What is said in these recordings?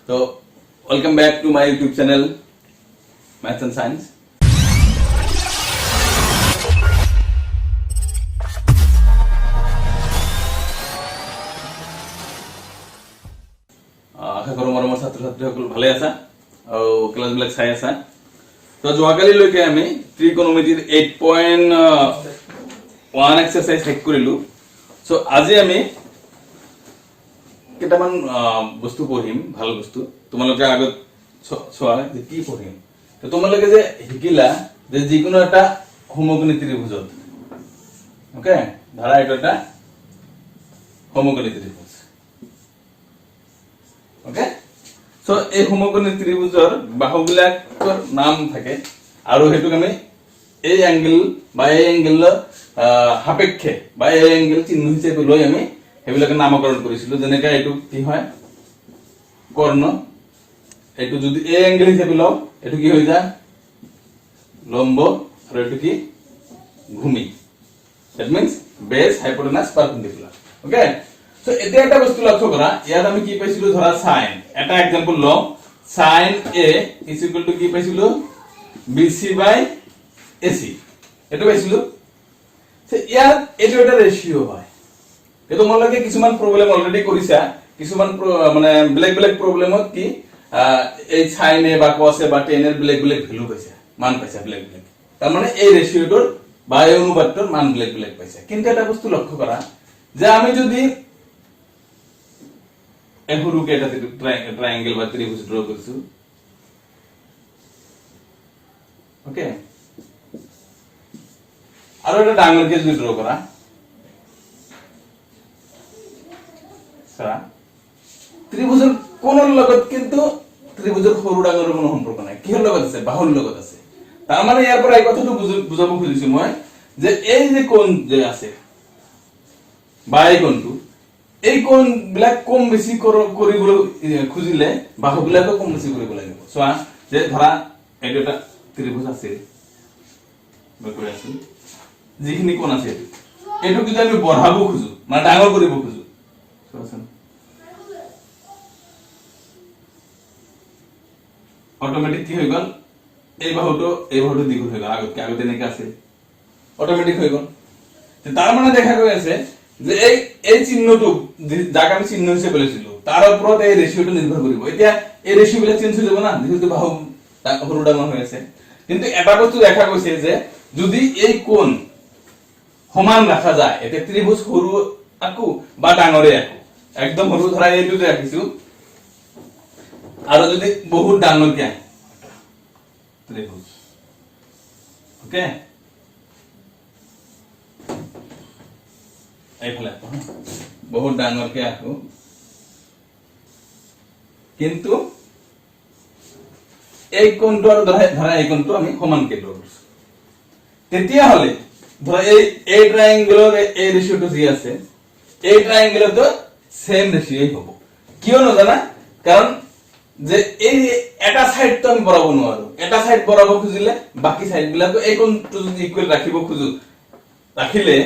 So, welcome back to my YouTube channel, Maths and Science. আশা কৰোঁ মৰমৰ ছাত্ৰ ছাত্ৰীসকল ভালে আছা আৰু ক্লাছবিলাক চাই আছা। তো যোৱাকালিলৈকে আমি ত্ৰিকোণমিতিৰ 8.1 এক্সাৰসাইজ শেষ কৰিলো। সো আজি আমি কেইটামান বস্তু পঢ়িম, ভাল বস্তু। তোমালোকে আগত চোৱা যে কি পঢ়িম। তো তোমালোকে যে শিকিলা যে যিকোনো এটা সমকোণী ত্ৰিভুজত, ওকে, ধৰা এইটো এটা সমকোণী ত্ৰিভুজ, ওকে। সো এই সমকোণী ত্ৰিভুজৰ বাহুবিলাকৰ নাম থাকে আৰু হেতুক আমি এই এংগেল বা এই এংগেলৰ সাপেক্ষে বা এই এংগেল চিহ্ন হিচাপে লৈ আমি হেবিলাকে নামকৰণ কৰিছিলো। যেনেকৈ এইটো কি হয়, কৰ্ণ। এইটো যদি এই এংগেল হিচাপে লওঁ, এইটো কি হৈ যায়, লম্ব। আৰু এইটো কি, ভূমি। That means base, hypotenuse, perpendicular. Okay. So এতিয়া এটা বস্তু লক্ষ্য কৰা, ইয়াত আমি কি পাইছিলো, ধৰা সাইন। এটা एग्जांपल লওঁ, sine a is equal to কি পাইছিলো, bc বাই ac। এটো পাইছিলো। সো ইয়াত এটো এটা ৰেশিও হয়। এটো তোমালোকে কিছুমান প্ৰবলেম অলৰেডি কৰিছা, কিছুমান মানে বেলেগ বেলেগ প্ৰবলেমত কি এই সাইন a বা cos a বা tan এর বেলেগ বেলেগ ভ্যালু পাইছা, মান পাইছা বেলেগ বেলেগ। তার মানে এই ৰেশিওটোৰ বা এই অনুপাতটোৰ মান বেলেগ বেলেগ পাইছা। কিন্তু এটা বস্তু লক্ষ্য কৰা যে আমি যদি এহুৰুকে এটা ট্ৰায়াঙ্গেল বা ত্ৰিভুজ ড্ৰ কৰিছো, ওকে, আৰু এটা ডাঙৰকে যদি ড্ৰ কৰা, ত্ৰিভুজেৰ কোণৰ লগত কিন্তু ত্ৰিভুজেৰ সৰু ডাঙৰৰ কোনো সম্পৰ্ক নাই। কিহৰ লগত আছে, বাহুৰ লগত আছে। তাৰ মানে ইয়াৰ পৰা এই কথাটো বুজাব খুজিছো মই যে এই যে কোণ যে আছে বা এই কোণটো, এই কোণ বিলাক কম বেছি কৰিবলৈ খুজিলে বাহুবিলাকো কম বেছি কৰিব লাগিব। চোৱা যে ধৰা এইটো এটা ত্রিভুজ আছে, যিখিনি কোণ আছে এইটো যদি আমি বঢ়াব খুজো, মানে ডাঙৰ কৰিব খুজো, চোৱাচোন অটোমেটিক কি হৈ গল, এই বাহুটো দ্বিগুণ হৈ গল। আগতে এনেকে আছে, অটোমেটিক হৈ গল। তাৰ মানে দেখা গৈ আছে যে এই চিহ্নটো যাক আমি চিহ্ন হিচাপে লৈছিলো তাৰ ওপৰত এই ৰেশিওটো নিৰ্ভৰ কৰিব। এতিয়া এই ৰেশিও বিলাক চেঞ্জ হৈ যাব না, যেহেতু বাহু সৰু ডাঙৰ হৈ আছে। কিন্তু এটা বস্তু দেখা গৈছে যে যদি এই কোণ সমান ৰাখা যায়, এতিয়া ত্ৰিভুজ সৰু আকো বা ডাঙৰে আকো, একদম সৰু ধৰা এইটোতে ৰাখিছো, আৰু যদি বহুত ডাঙৰকে ত্ৰিভুজ, ওকে, এইফালে বহুত ডাঙৰকে আঁকো, কিন্তু এই কোণটো আৰু ধৰা এই কোণটো আমি সমানকে ড্ৰ কৰিছো, তেতিয়াহ'লে ধৰা এই ট্ৰায়াঙ্গেলৰ এই ৰেশিওটো যি আছে, এই ট্ৰায়াঙ্গেলতো সেম ৰেশিওই হ'ব। কিয় নজানা, কাৰণ যে এই এটা সাইড তো আমি বৰাবৰ নোৱাৰো। এটা সাইড বৰাবৰ খুজিলে বাকি সাইড বিলাকো এই কোণটো যদি ইকুয়াল ৰাখিব খুজো, ৰাখিলে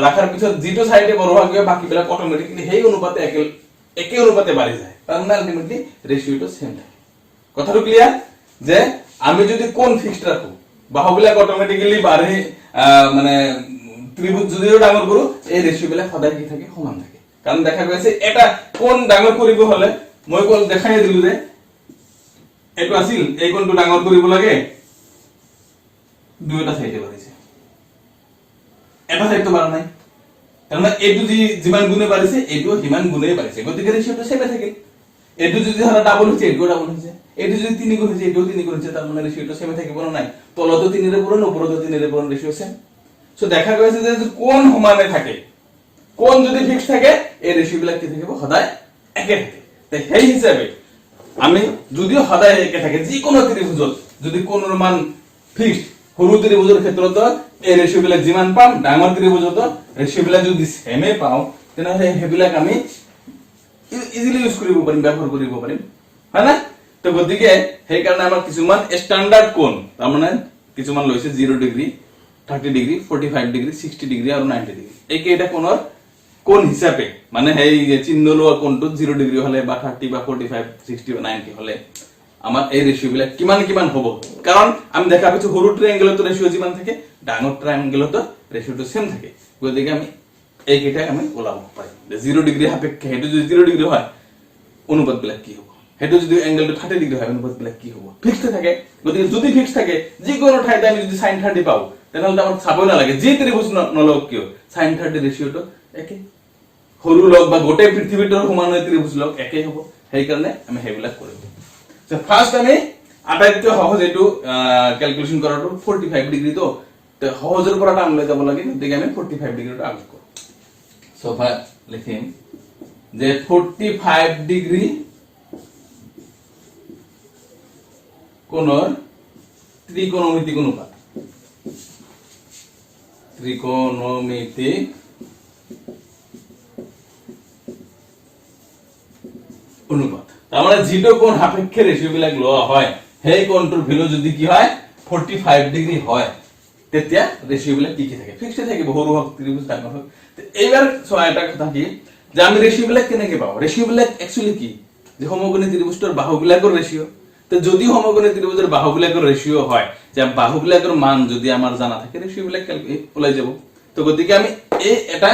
ৰাখাৰ পিছত যিটো সাইডে বড় হয় গৈ বাকি বিলাক অটোমেটিক্যালি সেই অনুপাতে একে অনুপাতে বাঢ়ি যায়। তাৰ মানে আলটিমেটলি ৰেশিওটো সেম থাকে। কথাটো ক্লিয়াৰ যে আমি যদি কোণ ফিক্সড ৰাখো, বাহুবিলাক অটোমেটিক্যালি বাঢ়ি মানে ত্ৰিভুজ যদিও ডাঙৰ কৰো, এই ৰেশিও বিলাক সদায় কি থাকে, সমান থাকে। কাৰণ দেখা গৈছে এটা কোণ ডাঙৰ কৰিব হলে মই কোণ দেখাই দিলো যে এইটো আছিল, এই কোণটো ডাঙৰ কৰিব লাগে, দুইটা সাইডে বাঢ়িছে, এটা সাইড তো বাঢ়া নাই। তাৰমানে এইটো যিমান গুণে বাঢ়িছে এইটো সিমান গুণে বাঢ়িছে, গতিকে ৰেশিওটো সেমে থাকে। এইটো যদি ধৰা ডাবল হৈছে, এইটো ডাবল হৈছে, এইটো যদি 3 গুণ হৈছে, এইটো 3 গুণ হৈছে, তাৰ মানে ৰেশিওটো সেমে থাকিব না নাই, তলতো 3 ৰে পূৰণ, ওপৰতো 3 ৰে পূৰণ, ৰেশিও সেম। সো দেখা গৈছে যে কোণ সমানে থাকে, কোণ যদি ফিক্স থাকে, এই ৰেশিও বিলাক কি থাকিব, সদায় একে থাকে। সেই হিচাপে আমি যদিও সদায় একে থাকে, যিকোনো ত্রিভুজত যদি কোণৰ মান ফিক্সড, সৰু ত্ৰিভুজৰ ক্ষেত্ৰত এই ৰেশিও বিলাক যিমান পাম, ডাঙৰ ত্ৰিভুজত ৰেশিও বিলাক যদি সেমে পাও, তেনেহলে হেবিলাক আমি ইজিলি ইউজ কৰিব পাৰিম, ব্যৱহাৰ কৰিব পাৰিম, হয় না? তো গতিকে সেই কাৰণে আমাৰ কিছুমান ষ্টেণ্ডাৰ্ড কোণ, তাৰমানে কিছুমান লৈছে 0 ডিগ্ৰী, 30 ডিগ্ৰী, 45 ডিগ্ৰী, 60 ডিগ্ৰী আৰু 90 ডিগ্ৰী, এই কেইটা কোণৰ কোন হিসাবে মানে সেই চিহ্ন লোৱা কোণটোত 0 ডিগ্ৰী হলে বা 30 বা 45 60 বা 90 হলে আমাৰ এই ৰেশিও বিলাক কিমান কিমান হ'ব কাৰণ আমি দেখা পাইছো সৰু ট্ৰায়াঙ্গেলতো ৰেশিও যিমান থাকে ডাঙৰ ট্ৰায়াঙ্গেলতো ৰেশিওটো সেম থাকে গতিকে আমি এই কেইটা আমি ওলাব পাৰিম 0 ডিগ্ৰী সাপেক্ষে হেতু যদি 0 ডিগ্ৰী হয় অনুপাত বিলাক কি হ'ব হেতু যদি এংগেলটো 30 ডিগ্ৰী হয় অনুপাত বিলাক কি হ'ব ফিক্সড থাকে গতিকে যদি ফিক্সড থাকে যিকোনো ঠাইতে আমি যদি sin 30 পাও তেনেহলে আমাৰ চাবই নালাগে যি ত্ৰিভুজ নলওক কিয় sin 30 ৰেশিওটো একে সৰু লগ বা গোটেই পৃথিৱীটোৰ সমান ত্ৰিভুজ লগ একে হ'ব সেই কাৰণে আমি হেবিলাক কৰিম সো ফাৰ্স্ট আমি আটাইতকৈ সহজ এটো ক্যালকুলেশন কৰাটো 45 ডিগ্ৰী তো সহজৰ পৰা টান লৈ যাব লাগে গতিকে আমি 45 ডিগ্ৰীটো আগ কৰো সো লিখিম যে 45 ডিগ্ৰী কোণৰ ত্ৰিকোণমিতিক অনুপাত ত্ৰিকোণমিতিক অনুপাত তাৰ মানে যেটো কোণ সাপেক্ষে ৰেশিও বিলাক লোৱা হয় সেই কোণটোৰ ভ্যালু যদি কি হয় 45 ডিগ্ৰী হয় তেতিয়া ৰেশিও বিলাক কি থাকে ফিক্সড থাকে সৰু হক ত্ৰিভুজ ডাঙৰ হক এইবাৰ এটা কথা কি যে আমি ৰেশিও বিলাক কেনেকৈ পাও ৰেশিও বিলাক एक्चुअली কি যে সমকোণী ত্ৰিভুজৰ বাহুবিলাকৰ ৰেশিও তো যদি সমকোণী ত্ৰিভুজৰ বাহুবিলাকৰ ৰেশিও হয় যে বাহুবিলাকৰ মান যদি আমাৰ জানা থাকে ৰেশিও বিলাক ওলাই যাব তো গতিকে আমি এই এটা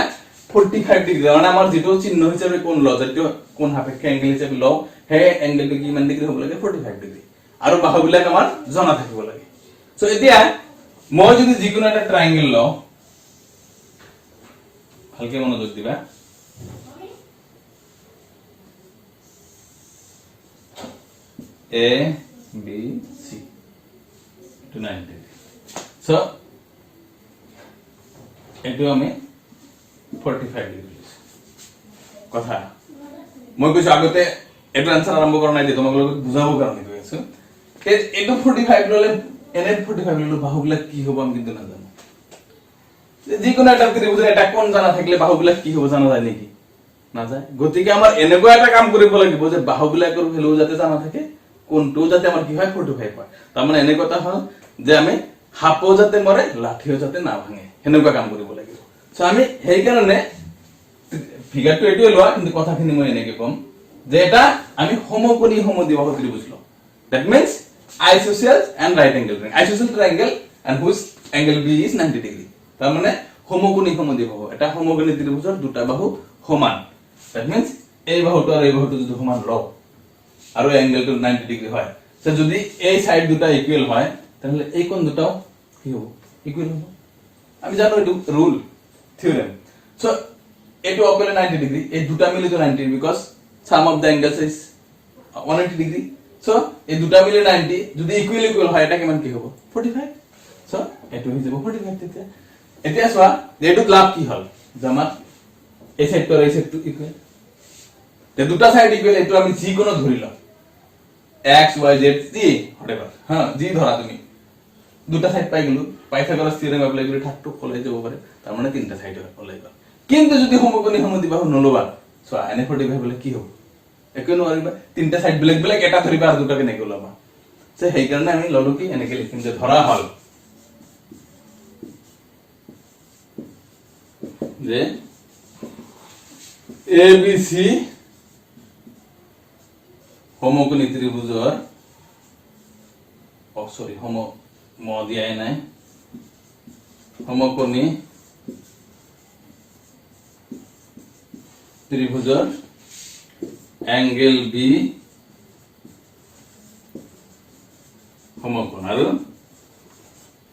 45 ডিগ্ৰী মানে আমাৰ যেটো চিহ্ন হিচাপে কোণ ল যেটো কোণ সাপেক্ষে এংগেল হিচাপে ল হে এংগেলটো কিমান ডিগ্ৰী হ'ব লাগে 45 ডিগ্ৰী আৰু বাহুবিলাক আমাৰ জানা থাকিব লাগে সো এতিয়া মই যদি যিকোনো এটা ট্ৰায়াঙ্গেল ল ভালকে মনোযোগ দিবা A B C to 90 so এটো আমি 45 ডিগ্ৰী কথা মই কৈছো আগতে এটো আনসাৰ আৰম্ভ কৰা নাই যে তোমাক লগত বুজাব কাৰণে কৈ আছো এটো 45 ললে এনে 45 ললে বাহুবিলাক কি হ'ব আমি কিন্তু নাজানো যে কোনো এটা ত্রিভুজের এটা কোণ জানা থাকলে বাহুবিলাক কি হ'ব জানা যায় নেকি না যায় গতিকে আমাৰ এনেকুৱা এটা কাম কৰিব লাগিব যে বাহুবিলাকৰ ভ্যালু যাতে জানা থাকে কোণটো যাতে আমাৰ কি হয় 45 হয় তাৰ মানে এনে কথা হয় যে আমি হাপো যাতে মৰে লাঠিও যাতে না ভাঙে হেনেকুৱা কাম কৰিব লাগিব সো আমি সেই কাৰণে ফিগাৰটো এটো লোৱা কিন্তু কথাখিনি মই এনেকে কম যে এটা আমি সমকোণী সমদ্বিবাহু ত্রিভুজ লও that means isosceles and right angle triangle isosceles triangle and whose angle B is 90 degree তার মানে সমকোণী সমদ্বিবাহু এটা সমকোণী ত্ৰিভুজৰ দুটা বাহু সমান দ্যাট মিন্স এই বাহুটো আৰু এই বাহুটো যদি সমান লও আৰু এংগেলটো 90 ডিগ্ৰী হয় সো যদি এই সাইড দুটা ইকুয়াল হয় তাহলে এই কোণ দুটাও কি হ'ব ইকুয়াল হ'ব আমি জানো এটো রুল থিওরেম সো এটো অকলে 90 ডিগ্ৰী এই দুটা মিলি তো 90 because some of the angles is 180 degree so এই দুটা মিলি 90 যদি ইকুয়াল হয় এটা কিমান কি হ'ব 45 সো এটো হৈ যাব 45 তেতিয়া এতিয়া সোৱা এটো লাভ কি হল জামা এই সাইডটো আৰু এই সাইডটো ইকুয়াল তে দুটা সাইড ইকুয়াল এটো আমি জি কোনো ধৰি লম x y z t whatever হ্যাঁ জি ধৰা তুমি দুটা সাইড পাই গলো পাইথাগোৰাস থিওৰেম এপ্লাই কৰি থাকটো ওলাই যাব পাৰে তাৰ মানে তিনটা সাইড ওলাই গল কিন্তু যদি সমকোণী সমদ্বিবাহু নলবা সো এনে 45 বলে কি হ'ব একো নোৱাৰিবা তিনটা সাইড বেলেগ বেলেগ এটা ধৰিবা আৰু দুটা কেনেকৈ ওলাবা সো সেই কাৰণে আমি ললো কি এনেকৈ লিখিম যে ধৰা হল যে ABC সমকোণী ত্ৰিভুজৰ ম দিয়াই নাই সমকোণী ত্ৰিভুজৰ এংগেল বি সমকোণ আৰু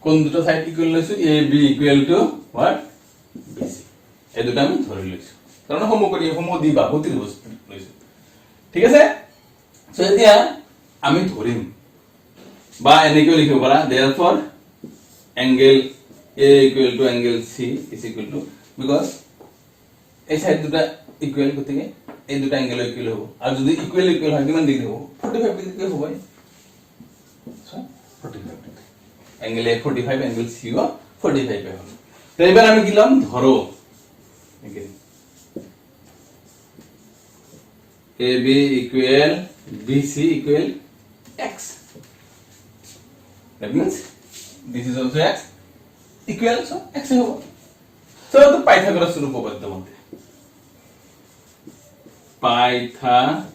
কোন দুটো সাইড ইকুয়াল লৈছো A B equal to what BC এই দুটা আমি ধৰি লৈছো কাৰণ সমকোণী সমদ্বিবাহু ত্ৰিভুজ লৈছো ঠিক আছে সো এতিয়া আমি ধৰিম বা এনেকৈ লিখিব পাৰা therefore angle A equal to angle C is equal to because এই সাইড দুটা ইকুয়াল গতিকে এই দুটা অ্যাঙ্গেল ইকুয়াল হ'ব আৰু যদি ইকুয়াল হয় কিমান ডিগ্ৰী হ'ব 45 ডিগ্ৰী হ'ব so 45 degree angle A 45 angle C ও 45 হ'ব তো এবাৰ আমি কি লম ধৰো AB equal BC equal x that means this is also x equal so x হবে so the Pythagoras উপপাদ্য মতে পাইথাগোৰাসৰ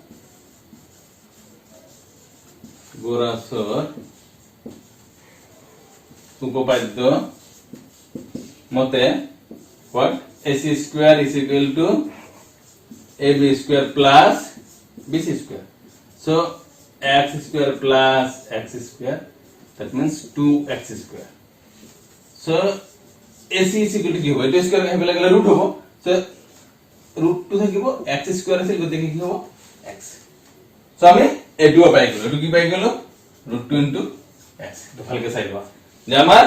উপপাদ্য মতে what ac square is equal to ab square plus bc square. So x square plus x square, that means 2x square. So ac is equal to কি হবে? এটা square হবে লাগলে রুট হবে। সো রুট 2 থাকিব x স্কয়ার আছে গতে কি হবে x. সো আমি a2 পাই গেল। এটু কি পাই গেল? Root 2 into x. তো ভালকে চাইবা যে আমার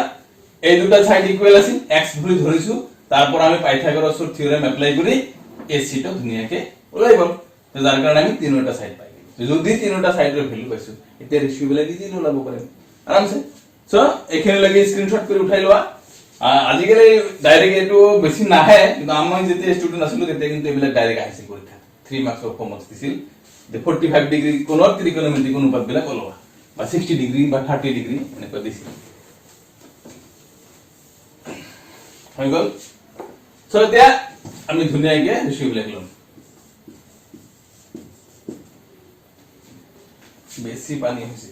এই দুটা সাইড ইকুয়াল আছে x ধরি ধরিছো, তারপর আমি পাইথাগোরাসের থিওরেম অ্যাপ্লাই করি ac টা দুনিয়াকে ওলাই গল। তো যার কারণে আমি তিনটা সাইড পাই গেল। যদি তিনটা সাইডের ভ্যালু পাইছো, এটা রেশিও বেলা দি দিলে লাভ পারে আরামসে। সো এখানে লাগি স্ক্রিনশট করে উঠাই লওয়া। আজিকালি ডাইরেক্ট এটু বেশি নাহে, কিন্তু আমি যেতে স্টুডেন্ট আসলো তেতে কিন্তু এবিলা ডাইরেক্ট আইছে পরীক্ষা 3 মার্কস অফ কমার্স দিছিল যে 45 ডিগ্রি কোন ত্রিকোণমিতিক অনুপাত বেলা কলবা বা 60 ডিগ্রি বা 30 ডিগ্রি মানে কত দিছিল হয়ে গেল। সো এটা আমি ধুনিয়াকে রেশিও লিখলাম। বেশি পানি হইছে।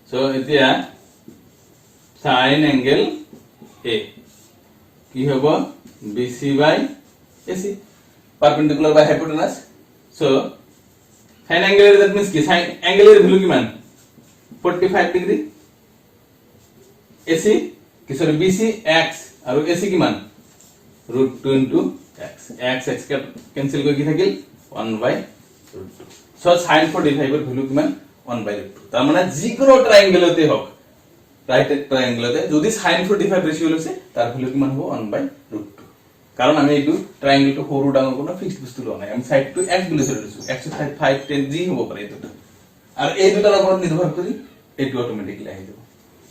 সো এটা sin angle a কি হবে bc by ac perpendicular by hypotenuse. So sin angle that means কি sin angle এর ভ্যালু কি মান 45 ডিগ্রি, ac কি সরি bc x আর ac কি মান root 2 into x x cancel করে কি থাকিল 1 by root 2. So sin 45 এর ভ্যালু কি মান 1 by root 2. তার মানে যে কোনো ট্রায়াঙ্গেলতে হোক রাইট ট্রায়াঙ্গেলতে যদি sin 45 রেশিও লছে তার ভ্যালু কি মান হবে 1 by root 2. কারণ আমি এইটো ট্রায়াঙ্গেলটো সৰু ডাঙৰ কোনো ফিক্সড বস্তু লোৱা নাই, আমি সাইড টু x বুলি ধৰি লৈছো। x 5 10 জি হ'ব পাৰে এইটো, আৰু এই দুটাৰ ওপৰত নিৰ্ভৰ কৰি এইটো অটোমেটিক্যালি আহি যাব।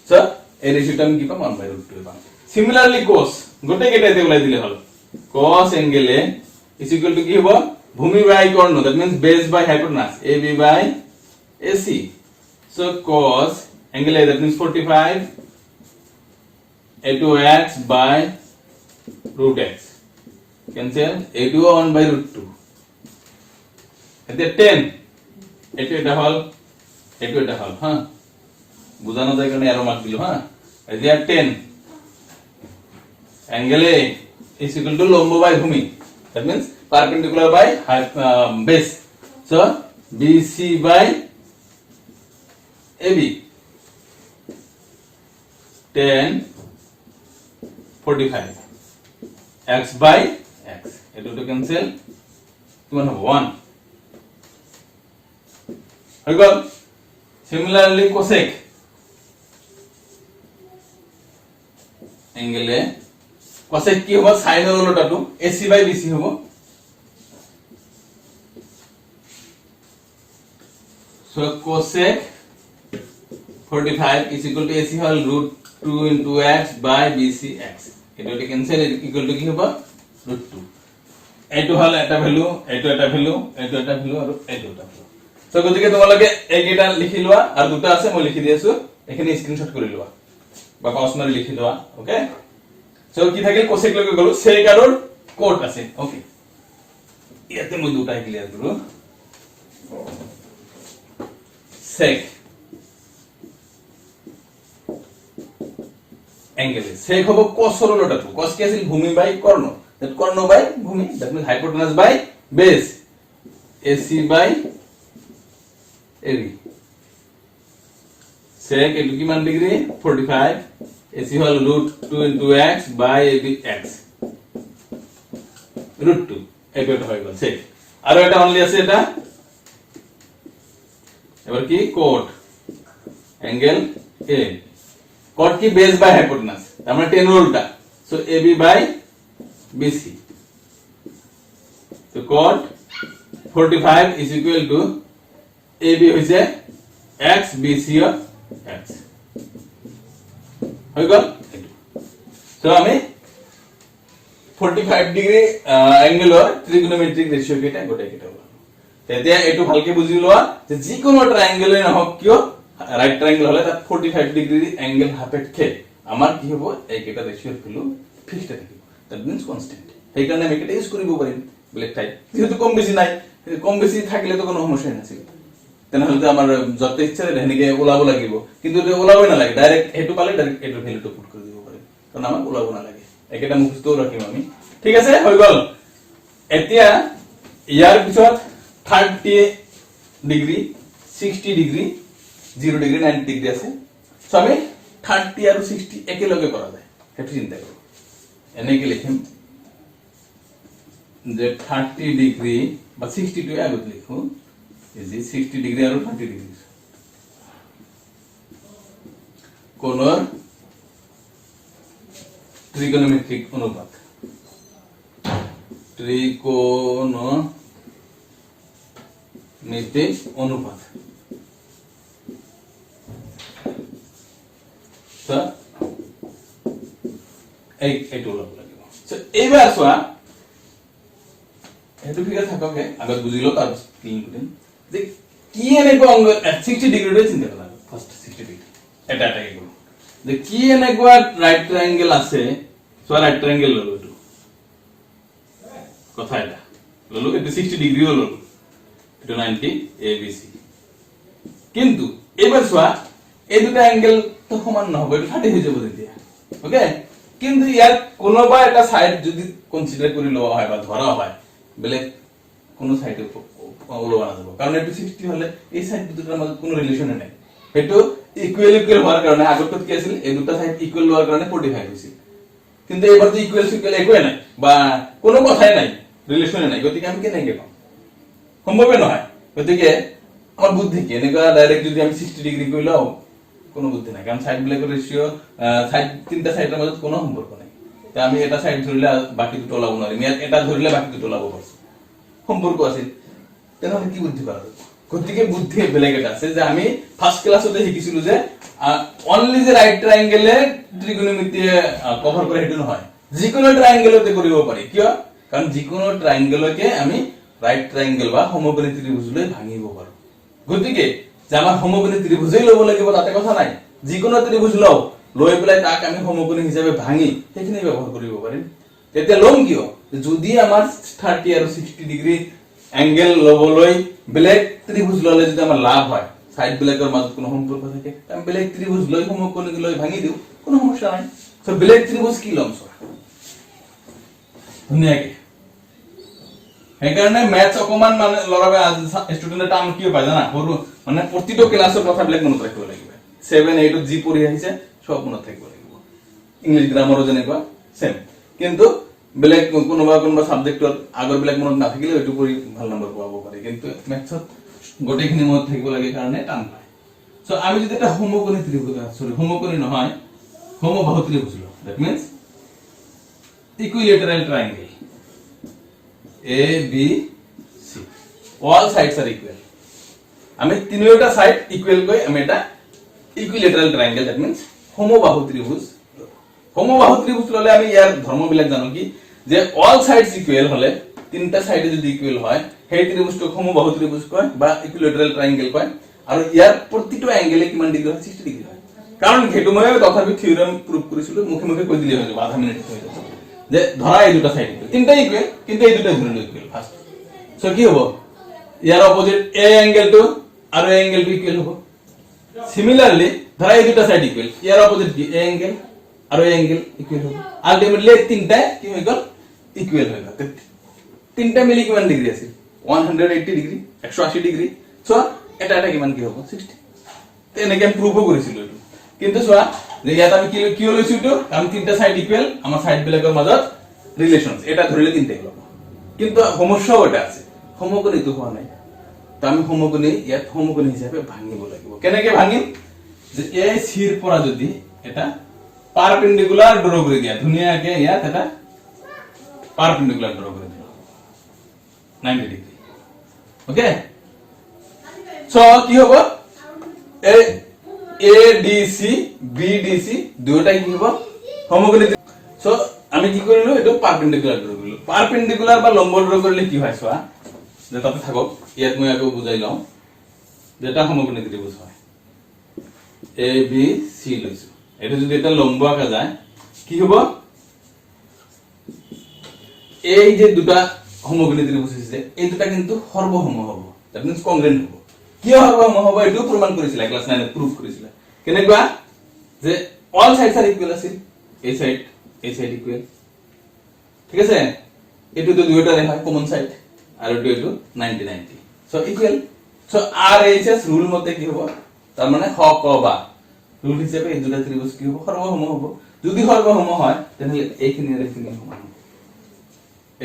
সো এই রেশিওটা আমি কি পাম 1 by root 2 পাম। সিমিলারলি cos গোটে কেটাতে ওলাই দিলে হল cos angle a is equal to কি হ'ব ভূমি বাই কর্ণ, that means base by hypotenuse ab by ac. So cos angle a that means 45 a2x by root x cancel a2 1 by root 2 এতে 10 এটা হল এটা হল হ্যাঁ বুঝানো যায় কারণে এরো মার্ক দিল হ্যাঁ এতে 10 angle a is equal to লম্ব by ভূমি, that means perpendicular by base. So bc by ab 10 45 x by x এটা তো ক্যান্সেল কিমান হবে 1 হয়ে গেল। Similarly cosec angle a cosec কি হবে sin এর উল্টাটো ac by bc হবে। So cosec 45 is equal to ac hall root 2 into x by bc x এটা ক্যান্সেল ইকুয়াল টু কি হবে root 2 এইটো হল এটা ভ্যালু এইটো এটা ভ্যালু এইটো এটা ভ্যালু আৰু এইটো এটা ভ্যালু। সো গতিকে তোমালোকে এইকেইটা লিখি লোৱা আৰু দুটা আছে মই লিখি দি আছো, এখানে স্ক্ৰিনশট কৰি লোৱা বা পাউজ মাৰি লিখি লোৱা। ওকে সো কি থাকিল cosec লৈকে গলো sec আৰু cot আছে। ওকে ইয়াতে মই দুটা ক্লিয়াৰ কৰো। sec angle sec হবে cos এর উল্টাটো, cos কি আছিল ভূমি বাই কর্ণ, that কর্ণ বাই ভূমি, that means hypotenuse by base ac by ab sec এটো কিমান degree 45 ac hall root 2 into x by ab x root 2 এটা হয়ে গেল sec। আর এটা অনলি আছে এটা এবার কি cot angle a cot কি base by hypotenuse তার মানে 10 এর উল্টা, so ab by bc so cot 45 is equal to ab হইছে x bc of x হয়ে গেল। সো আমি 45 ডিগ্রি অ্যাঙ্গেলৰ ত্ৰিকোণমিতিক ৰেশিও কেটা গোটাই কেটা বললাম। তেতিয়া এটু ভালকে বুঝি লোৱা যে যি কোনো ট্রায়াঙ্গেলই নহক কিয় রাইট ট্রায়াঙ্গেল হলে তাত 45 ডিগ্রি অ্যাঙ্গেল সাপেক্ষে আমার কি হ'ব এই কেটা ৰেশিওৰ ভ্যালু ফিক্সড থাকিব, দ্যাট মিন্স কনস্ট্যান্ট। সেই কাৰণে আমি কেটা ইউজ কৰিব পাৰিম বেলেগ ঠাইত যেহেতু কম বেছি নাই, কম বেছি থাকিলেতো কোনো সমস্যাই নাছিল, তেনেহ'লে তো আমাৰ য'তে ইচ্ছা সেনেকে ওলাব লাগিব, কিন্তু ওলাবই নালাগে, ডাইৰেক্ট সেইটো পালে ডাইৰেক্ট এইটোৰ ভেলুটো পুট কৰি দিব পাৰিম, কাৰণ আমাক ওলাব নালাগে, একেটা মুখস্থও ৰাখিম আমি। ঠিক আছে, হৈ গ'ল। এতিয়া ইয়াৰ পিছত 30 ডিগ্ৰী, 60 ডিগ্ৰী, 0 ডিগ্ৰী, 90 ডিগ্ৰী আছে। চ' আমি 30 আৰু 60 একেলগে কৰা যায়, সেইটো চিন্তা কৰোঁ। এনেকে লিখিম যে 30 ডিগ্ৰী বা 60 টোৱে আগত লিখো, ইজি 60 ডিগ্ৰী আৰু 30 ডিগ্ৰী কোণৰ ত্ৰিকোণমিতিক অনুপাত, ত্ৰিকোণমিতিক অনুপাত। এইটো ওলাব লাগিব। এইবাৰ চোৱা, সেইটো ফিগাৰ থাককে আগত বুজিলো, তাৰপিছত ক্লিন কৰিম যে কি এনেকুৱা অংগ 60 ডিগ্ৰীটোৱে চিন্তা কৰা, ফাৰ্ষ্ট 60 ডিগ্ৰী এটা এটাকে কৰোঁ যে কি এনেকুৱা ৰাইট ট্ৰায়াঙ্গেল আছে। চোৱা, ৰাইট ট্ৰায়াঙ্গেল ললো, এইটো কথা এটা ললো, এইটো 60 ডিগ্ৰীও ললো, এইটো 90 ABC। কিন্তু এইবাৰ চোৱা, এই দুটা এংগেল তো সমান নহব, এইটো 30 হৈ যাব তেতিয়া, ওকে। কিন্তু ইয়াৰ কোনোবা এটা সাইড যদি কনসিডাৰ কৰি লোৱা হয় বা ধৰা হয়, বেলেগ কোনো সাইড ওলোৱা নাযাব, কাৰণ এইটো 60 হলে এই সাইড দুটাৰ মাজত কোনো ৰিলেশন নাই, সেইটো ইকুৱেল ইকুৱেল হোৱাৰ কাৰণে আগত কি আছিল, এই দুটা সাইড ইকুৱেল হোৱাৰ কাৰণে 45 হৈছিল, কিন্তু এবাৰ তো ইকুৱেল ইকুৱেল একোৱে নাই বা কোনো কথাই নাই, ৰিলেশনে নাই, গতিকে আমি কেনেকৈ পাম, সম্ভৱে নহয়। গতিকে আমাৰ বুদ্ধি কি, এনেকুৱা ডাইৰেক্ট যদি আমি 60 ডিগ্ৰী কৰি লওঁ, কোনো বুদ্ধি নাই, কাৰণ সাইড বিলাকৰ ৰেশিও সাইড তিনটা সাইডৰ মাজত কোনো সম্পৰ্ক নাই। তে আমি এটা সাইড ধৰিলে বাকি দুটো ওলাব নোৱাৰিম, ইয়াত এটা ধৰিলে বাকি দুটো ওলাব পাৰছো, সম্পৰ্ক আছে, তেনেহ'লে কি বুদ্ধি কৰা? গতিকে বুদ্ধি বেলেগ এটা আছে, যে আমি ফাৰ্স্ট ক্লাছতে শিকিছিলো যে অনলি যে ৰাইট ট্ৰায়াঙ্গেলে ত্ৰিকোণমিতিয়ে কভাৰ কৰে সেইটো নহয়, যিকোনো ট্ৰায়াঙ্গেলতে কৰিব পাৰি। কিয়? কাৰণ যিকোনো ট্ৰায়াঙ্গেলকে আমি ৰাইট ট্ৰায়াঙ্গেল বা সমকোণী ত্ৰিভুজলৈ ভাঙিব পাৰো। গতিকে যে আমাৰ সমকোণী ত্ৰিভুজই ল'ব লাগিব তাতে কথা নাই, যিকোনো ত্ৰিভুজ লও, লৈ পেলাই তাক আমি সমকোণী হিচাপে ভাঙি সেইখিনি ব্যৱহাৰ কৰিব পাৰিম। তেতিয়া ল'ম কিয়, যদি আমাৰ 30 আৰু 60 ডিগ্ৰী এংগেল লবলৈ বেলেগ ত্ৰিভুজ ললে যদি আমাৰ লাভ হয়, সাইড বিলাকৰ মাজত কোনো সম্পৰ্ক থাকে, আমি বেলেগ ত্ৰিভুজ লৈ সমকোণী লৈ ভাঙি দিও, কোনো সমস্যা নাই। সো বেলেগ ত্ৰিভুজ কি ল'ম, চোৱা ধুনীয়াকে। সেইকাৰণে মেথছ অকমান মানে লৰাবে ষ্টুডেন্টে টান কিয় পায় জানা, সৰু মানে প্ৰতিটো ক্লাছৰ কথাবিলাক মনত ৰাখিব লাগিব, 7 8 যি পঢ়ি আহিছে সব মনত থাকিব লাগিব, ইংলিশ গ্ৰামাৰো যেনেকুৱা সেম। কিন্তু বেলেগ কোনোবা কোনোবা সাবজেক্টৰ আগৰ বিলাক মনত নাথাকিলে এইটো কৰি ভাল নম্বৰ পাব পাৰে, কিন্তু মেথছত গোটেইখিনি মনত থাকিব লাগে কাৰণে টান পায়। সো আমি যদি এটা সমকোণী ত্ৰিভুজ, সমকোণী নহয়, সমবাহু ত্ৰিভুজ লওঁ, that means equilateral triangle ABC, all sides are equal, আমি তিনিওটা সাইড ইকুৱেল কৈ আমি এটা ইকুইলেটাৰাল ট্ৰায়াঙ্গেল, দ্যাট মিন্স সমবাহু ত্ৰিভুজ। সমবাহু ত্ৰিভুজ ললে আমি ইয়াৰ ধৰ্মবিলাক জানো কি, যে অল সাইডস ইকুৱেল হলে, তিনিটা সাইডে যদি ইকুৱেল হয়, সেই ত্ৰিভুজটোক সমবাহু ত্ৰিভুজ কয় বা ইকুইলেটাৰাল ট্ৰায়াঙ্গেল কয়, আৰু ইয়াৰ প্ৰতিটো এংগেলে কিমান ডিগ্ৰী হয়, 60 ডিগ্ৰী হয়। কাৰণ সেইটো মই তথাপি থিওৰেম প্ৰুভ কৰিছিলো, মুখে মুখে কৈ দিলে হৈ যাব, আধা মিনিট হৈ যাব, যে ধৰা এই দুটা সাইড ইকুৱেল, তিনটা ইকুৱেল, কিন্তু এই দুটা ধৰিলো ইকুৱেল ফাৰ্স্ট। সো কি হ'ব, ইয়াৰ অপোজিট এ এংগেলটো আৰু এ এংগেলটো ইকুৱেল হ'ব। সিমিলাৰলি ধৰা এই দুটা সাইড ইকুৱেল, ইয়াৰ অপোজিট কি, এ এংগেল আৰু এ এংগেল ইকুৱেল হ'ব। আলটিমেটলি তিনটা কি হৈ গ'ল, ইকুৱেল হৈ গ'ল। তিনটা মিলি কিমান ডিগ্ৰী আছিল, 180 ডিগ্ৰী, 180 ডিগ্ৰী। সো এটা এটা কিমান কি হ'ব, 60। এনেকে আমি প্ৰুভো কৰিছিলো এইটো। কিন্তু চোৱা যে ইয়াত আমি কিয় লৈছো এইটো, কাৰণ তিনটা সাইড ইকুৱেল, আমাৰ সাইড বিলাকৰ মাজত ৰিলেশনস, এটা ধৰিলে তিনটাই ল'ব। কিন্তু সমস্যাও এটা আছে, সমকোণীটো হোৱা নাই, তো আমি সমকোণী ইয়াত সমকোণী হিচাপে ভাঙিব লাগিব। কেনেকে ভাঙিম, যে এ সিৰ পৰা যদি এটা পাৰপেন্ডিকুলাৰ ড্ৰ কৰি দিয়া, ধুনীয়াকে ইয়াত এটা পাৰপেন্ডিকুলাৰ ড্ৰ কৰি দিলো 90 ডিগ্ৰী, ওকে। সো কি হ'ব, ADC BDC দুটাই কি হ'ব, সমকোণী। সো আমি কি কৰিলো, এইটো পাৰপেন্ডিকুলাৰ ড্ৰ কৰিলো। পাৰপেন্ডিকুলাৰ বা লম্ব ড্ৰ কৰিলে কি হয় চোৱা, যে তাতে থাকক, ইয়াত মই আকৌ বুজাই লওঁ, যেটা সমকোণী ত্ৰিভুজ হয় ABC লৈছো, এটা যদি এটা লম্ব আঁকা যায় কি হ'ব, এই যে দুটা হোমোগেনি ত্রিভুজ হৈছে এই দুটা কিন্তু সৰ্বসম হ'ব দ্যাট মিন্স কংগ্ৰেন্ট হ'ব কিয় সৰ্বসম হ'ব এটো প্ৰমাণ কৰিছিল ক্লাস 9 ত প্ৰুফ কৰিছিল কেনেকুৱা যে অল সাইডস আৰ ইকুয়াল আছিল এই সাইড ইকুয়াল ঠিক আছে এটো তো দুইটাৰে হয় কমন সাইড আৰু এটো 90 90 সো ইকুয়াল সো আর এইচ এস রুল মতে কি হ'ব তার মানে হ ক বা রুল হিসেবে এই দুটা ত্রিভুজ কি হ'ব সর্বসম হ'ব যদি সর্বসম হয় তাহলে এইখিনি আর এইখিনি সমান হ'ব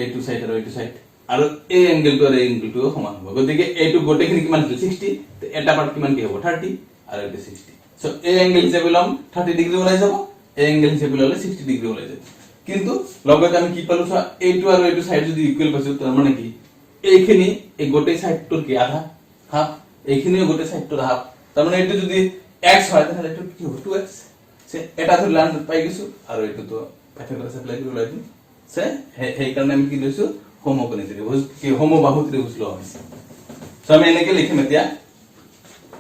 এইটো সাইড আৰু এইটো সাইড আৰু এই এংগেলটো আৰু এই এংগেলটো সমান হ'ব গতিকে এইটো গোটেখিনি কিমান আছিল 60 তে এটা পাৰ্ট কিমান কি হ'ব 30 আৰু এইটো 60 সো এই এংগেল হিসেবে লম 30 ডিগ্রি ওলাই যাব এই এংগেল হিসেবে ললে 60 ডিগ্রি ওলাই যাব কিন্তু লগতে আমি কি পালো এইটো আৰু এইটো সাইড যদি ইকুয়াল পাইছো তাৰ মানে কি এইখিনি এই গোটে সাইডটোৰ কি আধা হাফ এইখিনিও গোটে সাইডটোৰ হাফ তাৰ মানে এইটো যদি x হয় তাহলে এইটো কি হ'ব 2x সে এটা ধৰি লাইন পাই গৈছো আৰু এইটো তো পাইথাগোৰাছ এপ্লাই কৰি লাইছো সে সেই কাৰণে আমি কি লৈছো হোমোগেনি ত্ৰিভুজ কি হোমোবাহু ত্ৰিভুজ লোৱা হৈছে সো আমি এনেকে লিখিম এতিয়া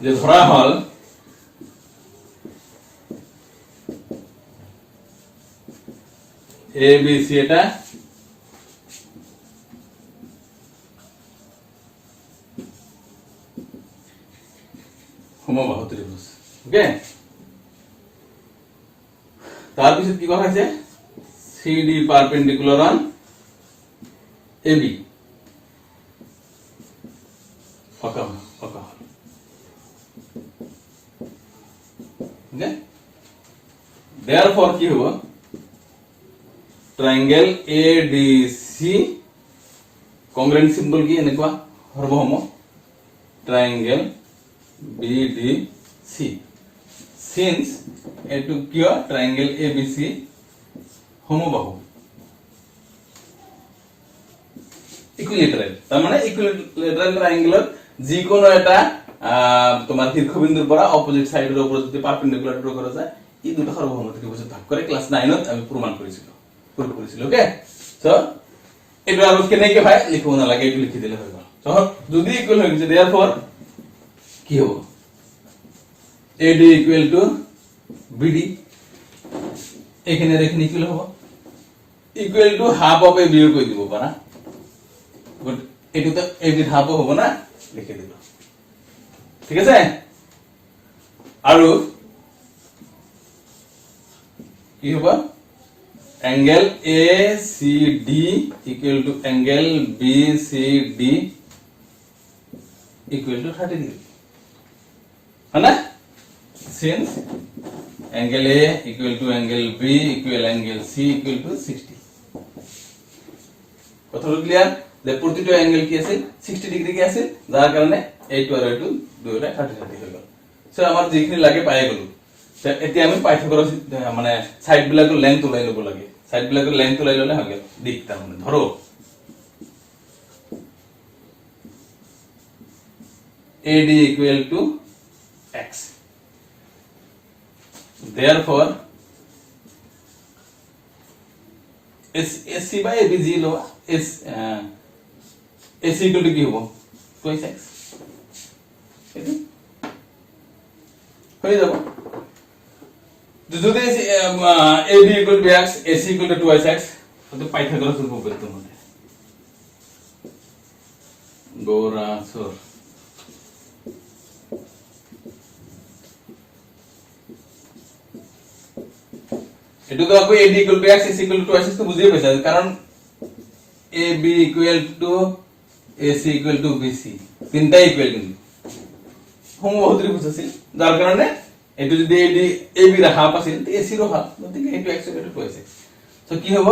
যে ধৰা হল এ বি সি এটা সমবাহু ত্রিভুজ ওকে তার পিছত কি কথা আছে CD perpendicular on AB okay therefore কি হ'ব ट्रायंगल एडीसी कॉन्ग्रुएंट सिंबल की এনেকুৱা সৰ্বসম ट्रायंगल बीडीसी since এটু কিয় ट्रायंगल एबीसी সমবাহু ইকুইলেটাৰাল তাৰ মানে ইকুইলেটাৰাল ট্ৰায়াঙ্গেলত যি কোনো এটা তোমাৰ শীৰ্ষবিন্দুৰ পৰা অপোজিট সাইডৰ ওপৰত যদি পাৰপেন্ডিকুলাৰ ড্ৰ কৰা যায় এই দুটা সৰ্বসম ত্ৰিভুজত ভাগ কৰে ক্লাস 9 ত আমি প্ৰমাণ কৰিছিলো ওকে সো এটা আৰু কেনেকৈ হয় লিখিব নালাগে এইটো লিখি দিলে হৈ গ'ল সো যদি ইকুয়াল হৈ গৈছে देयरफॉर কি হ'ব AD ইকুয়াল টু BD এখানে এখানে ইকুয়াল হ'ব equal to half of AB কৈ দিব পাৰা গুড এটো তো AB হাফ হ'ব না লিখি দিলো ঠিক আছে আৰু কি হ'ব angle ACD equal to angle BCD equal to 30 degree है ना since angle A equal to angle B equal angle C equal to 60 কথা ক্লিয়ার যে প্রতিটা অ্যাঙ্গেল কি আছে 60 ডিগ্রি কি আছে যার কারণে এইটো আর এইটো দুইটা 30 30 হয়ে গেল সো আমার যেখানে লাগে পাই গেল এতিয়া আমি পাইথাগোরাস মানে সাইড বিলাকৰ লেংথ ওলাই লব লাগে সাইড বিলাকৰ লেংথ ওলাই ললে হৈ গেল দিক তাৰ মানে ধৰো AD equal to x therefore AC by ABG লো AC equal to কি হ'ব twice x এটো হৈ যাব যদি AB equal to x AC equal to 2x তো পাইথাগোরাস উপপাদ্য মতে গোরাসর এটো তো আপনি AD equal to x AC equal to 2x তো বুঝিয়ে পাইছা কারণ AB equal to AC equal to BC তিনটা ইকুয়াল কিন্তু সমবাহু ত্রিভুজ আছে যার কারণে এটো যদি AD AB র হাফ আছে তে AC র হাফ গতিকে এটো x equal to 2x so কি হ'ব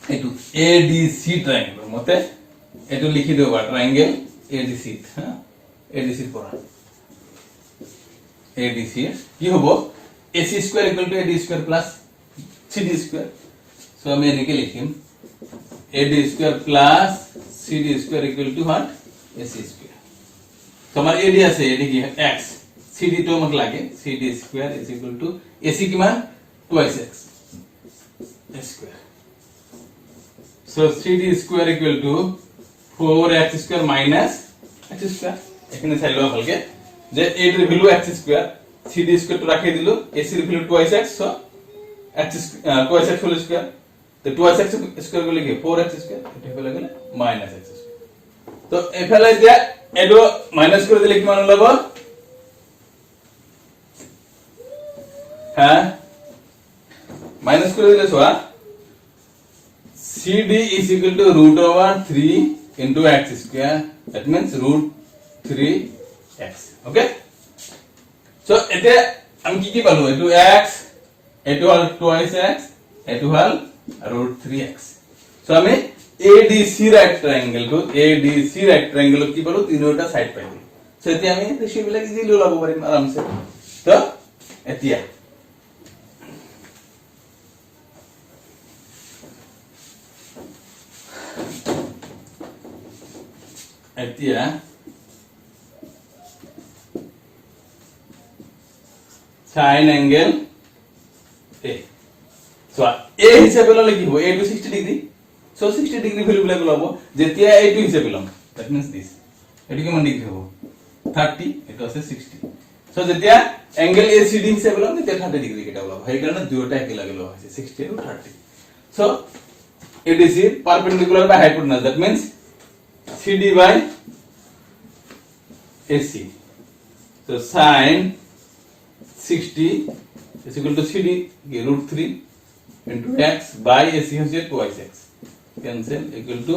এটো ADC ট্রায়াঙ্গেল মতে এটো লিখি দেবা ট্রায়াঙ্গেল ADC হ্যাঁ ADC পড়া ADC কি হ'ব AC square equal to AD square plus CD square so আমি এনেকে লিখিম AD square plus CD square equal to what AC square so আমার AD আছে AD কি x CD তো আমাক লাগে CD square is equal to AC কিমান 2x square so CD square equal to 4x square minus x square এখানে চাই লও ভালকে যে AD এর value x square CD square তো রাখি দিলো AC এর value 2x so x 2x whole square তো 2x স্কয়ার করলে কি 4x স্কয়ার, এটা হয়ে গেল -x স্কয়ার। তো এফালে দিয়া এটো মাইনাস করে দিলে কি মান হলো? হ্যাঁ মাইনাস করে দিলে সোয়া CD is equal to root over 3 into x square, that means root 3x. Okay, so এতে আমি কি কি পালো? এটো x, এটো হল twice x, এটো হল root 3x. so আমি ADC rectangle to ADC rectangle কি পালো? তিনটা সাইড পাইলো। so এতে আমি রেশিও বিলাক ইজিলি লাগাব পারিম আরামসে। তো এতিয়া sine angle A, so A হিসাবে ললে কি হবে? a to 60 degree, so 60 degree value গুলো লব যেতিয়া a টু হিসাবে লম, দ্যাট মিন্স দিস এটি কি মান ডিগ্রি হবে 30, এটা আছে 60। সো যেতিয়া অ্যাঙ্গেল ACD হিসাবে লম তেতিয়া 30 ডিগ্রি কেটা লব, এই কারণে দুটোটা একই লাগে লওয়া হয়েছে 60 এবং 30। So ADC perpendicular by hypotenuse, that means CD by AC. So sin 60 is equal to CD root 3 into x by AC হচ্ছে 2x, cancel equal to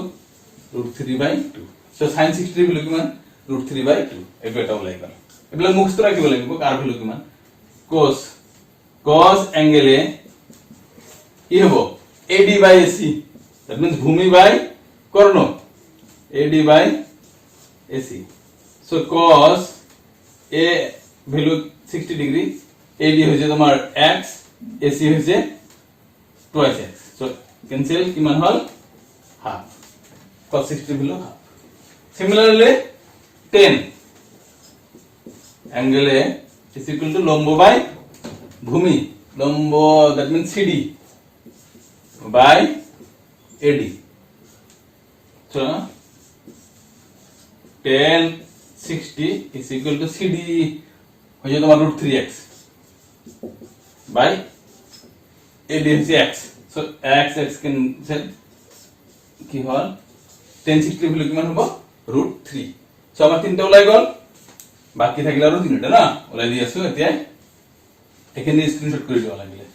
root 3 by 2. So sin 60 value কি মান? root 3 by 2. এটা ওলাই গেল। এগুলা মুখস্থ রাখিব লাগিব। কার ভ্যালু কি মান? cos angle A কি হবে? AD by AC, that means ভূমি by Karna, AD by AC. So cos A value 60 degree, AD হচ্ছে তোমার x, AC হচ্ছে twice x. So cancel কি মান হল? half. cos 60 value half. Similarly tan angle A is equal to লম্ব by ভূমি, লম্ব that means CD by AD. So tan 60 is equal to CD হচ্ছে তোমার root 3x by AD হচ্ছে x. So x cancel কি হল? tan 60 value কি মান হবে? root 3. So আমার তিনটা ওলাই গল, বাকি থাকলে আরো তিনটা না ওলাই দি আছো। এতিয়া এখানে স্ক্রিনশট করে দেওয়া লাগলে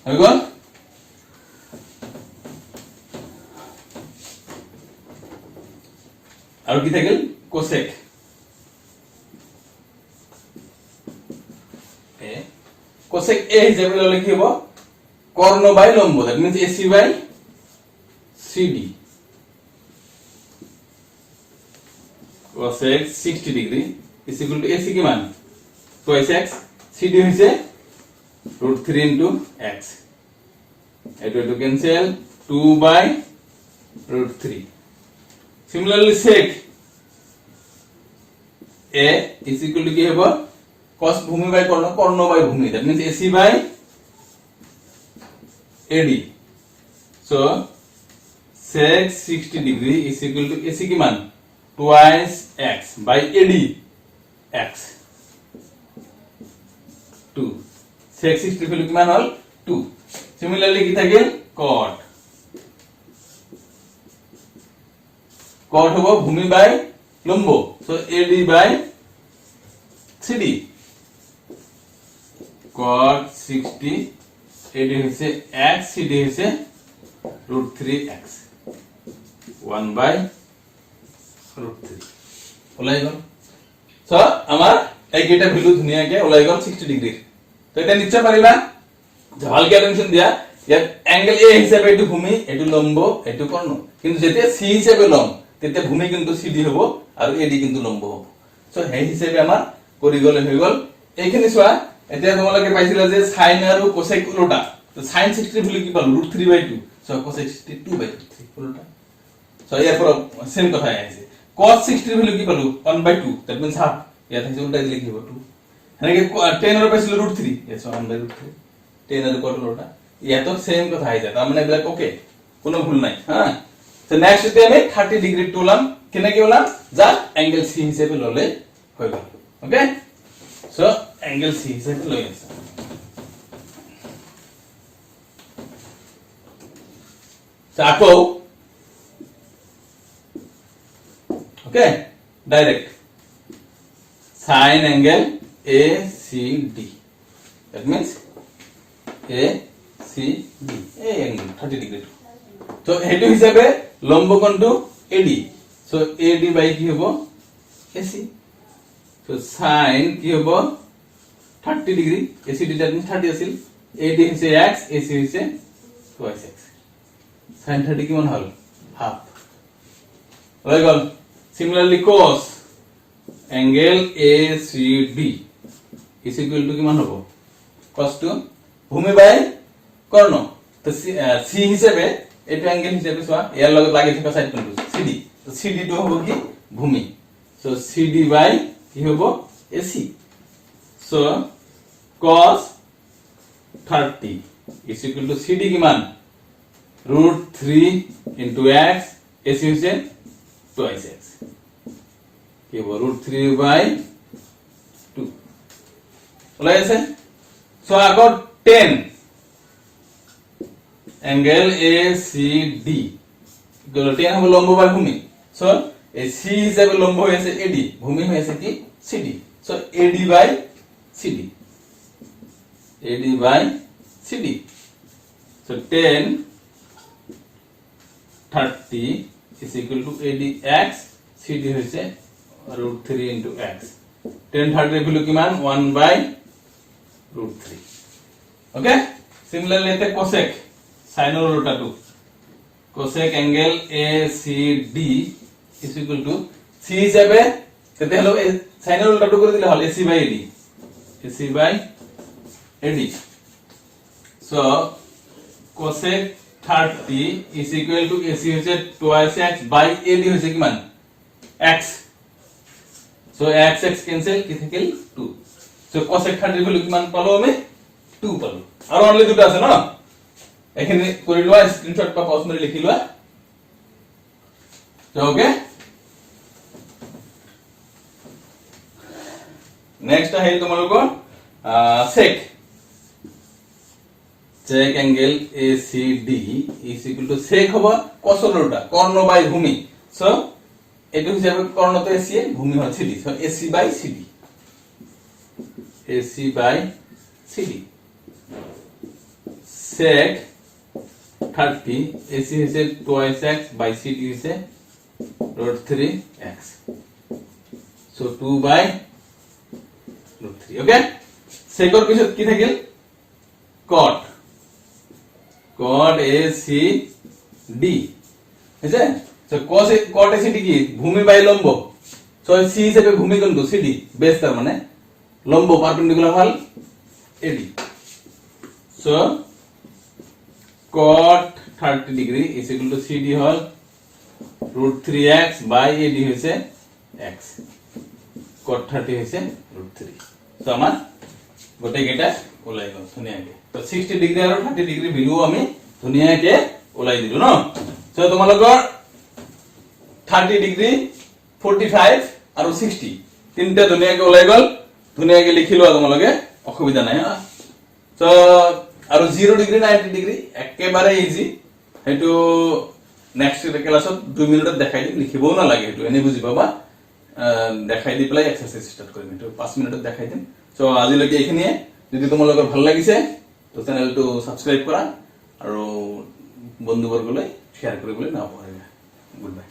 হয়ে গল। আর কি থাকল? কোসেক এ, কোসেক এ হিসাবে ললে কি হবে? কর্ণ বাই লম্ব, that means AC by CD। Cosec 60 degree is equal to AC কি মান? twice x, CD হইছে root 3 into x, এটা cancel 2 by root 3. Similarly sec A is equal to কি হবে? cos ভূমি বাই কর্ণ, কর্ণ বাই ভূমি, that means AC by AD. So sec 60 degree is equal to AC কি মান? twice x by AD x 2. sec 60 value কি মান হল? 2. Similarly কি থাকে? cot হবে ভূমি বাই লম্ব, so AD by CD. cot 60 AD হচ্ছে x, CD হচ্ছে root 3x, 1 by root 3 ওলাই গল। সো আমার এই গেটা ভ্যালু ধুনিয়াকে ওলাই গল 60 ডিগ্রি। তো এটা নিশ্চয় পারিবা ভালকে টেনশন দিয়া, ইয়াত অ্যাঙ্গেল A হিসাবে এটু ভূমি, এটু লম্ব, এটু কর্ণ, কিন্তু যেতিয়া C হিসাবে লম তেতিয়া ভূমি কিন্তু CD হ'ব আৰু AD কিন্তু লম্ব হ'ব। সো সেই হিসাবে আমাৰ কৰি গলে হৈ গল। এইখিনি চোৱা, এতিয়া তোমালোকে পাইছিলা যে sin আৰু cosec উল্টা, তো sin 60 ভ্যালু কি পালো? root 3 by 2, so cosec 60 2 by 3 উল্টা। সো ইয়াৰ পৰা সেম কথা আহিছে। cos 60 ভ্যালু কি পালো? 1 by 2, that means half, ইয়াত আছে উল্টা দিলে কি হ'ব? 2। এনেকে tan এর পাইছিল root 3, yes 1 by root 3, tan এর কত উল্টা, ইয়াত সেম কথা আই যায়, তার মানে এগুলা ওকে, কোনো ভুল নাই। হ্যাঁ, তো নেক্সট তে আমি 30 ডিগ্রি টুলাম, কেনে কি হলাম? যা অ্যাঙ্গেল C হিসেবে ললে হয়ে গেল। ওকে, সো অ্যাঙ্গেল C হিসেবে লই আছে। আকৌ okay direct sign angle ACD that means ACD এই অ্যাঙ্গেল 30 ডিগ্রি তো হেতু হিসাবে লম্ব কোণটো AD সো AD বাই কি হ'ব AC সো সাইন কি হ'ব 30 ডিগ্রি ACD that means 30 আছিল AD হৈছে x AC হৈছে 2x sin 30 কিমান হল হাফ হৈ গল similarly cos angle ACD is equal to কিমান হ'ব cos to ভূমি বাই কর্ণ তো C হিসাবে এটো অ্যাঙ্গেল হিসাবে সোয়া এর লগে লাগি থকা সাইড কোণটো CD তো CD টো হ'ব কি ভূমি সো CD বাই কি হ'ব AC so cos 30 is equal to CD কিমান √3 into x AC হৈছে twice x কি হ'ব √3 by 2 ওলাই আছে সো আকৌ 10 অ্যাঙ্গেল ACD গলো 10 হ'ব লম্ব বাই ভূমি সো এই C হিসাবে লম্ব হৈ আছে AD ভূমি হৈ আছে কি CD so AD by CD AD by CD so 10 30 is equal to ADX CD হইছে √3 into x 10 30 এর ভ্যালু কিমান 1 by √3 ওকে সিমিলারলি এতে cosec sin এর উল্টা 2 cosec angle ACD is equal to C হিসাবে এতে হলো sin এর উল্টা 2 করে দিলে হল AC by AD AC by AD so cosec 30 is equal to AC হচ্ছে twice x by AD হচ্ছে কিমান x so x x cancel কি থাকিল 2 so cosec 30 ভ্যালু কিমান পালো আমি 2 পালো আর অনলি দুটো আছে না এখানে করে লওয়া স্ক্রিনশট বা পজ মেরে লিখি লওয়া তো ওকে নেক্সট আছে তোমালোকৰ sec sec angle ACD is equal to sec হবে cos এর উল্টা কর্ণ বাই ভূমি সো এটু হিসাবে কর্ণ তো AC ভূমি হয় CD so AC by CD AC by CD sec 30 AC হচ্ছে twice x by CD হচ্ছে √3x so 2 by √3 okay sec এর পিছত কি থাকিল cot cot ACD আছে so cot ACD কি ভূমি বাই লম্ব so C হিসাবে ভূমি কোণটো CD বেস তার মানে লম্ব perpendicular hall AD so cot 30 degree is equal to CD hall √3x by AD হইছে x cot 30 হইছে √3 so আমার গোটে কেটা ওলাই গল ধুনিয়াকে তো 60 ডিগ্রি আর 30 ডিগ্রি ভ্যালু আমি ধুনিয়াকে ওলাই দিলো ন সো তোমালোকৰ 30 ডিগ্ৰি 45 আৰু 60 তিনটা ধুনিয়াকে ওলাই গল ধুনিয়াকে লিখিলো তোমালোকে অসুবিধা নাই সো আৰু 0 ডিগ্রি 90 ডিগ্রি একেবারে ইজি হেতু নেক্সট ক্লাছত 2 মিনিটত দেখাই দিম লিখিবও না লাগে হেতু এনে বুজি পাবা দেখাই দি প্লাই এক্সারসাইজ স্টার্ট কৰিম হেতু 5 মিনিটত দেখাই দিম সো আজিলৈকে এইখিনিয়ে যদি তোমালোকৰ ভাল লাগিছে তো চেনেলটো সাবস্ক্ৰাইব কৰা আৰু বন্ধুবৰ্গলৈ শেয়াৰ কৰিবলৈ নাপাহৰিবা গুড বাই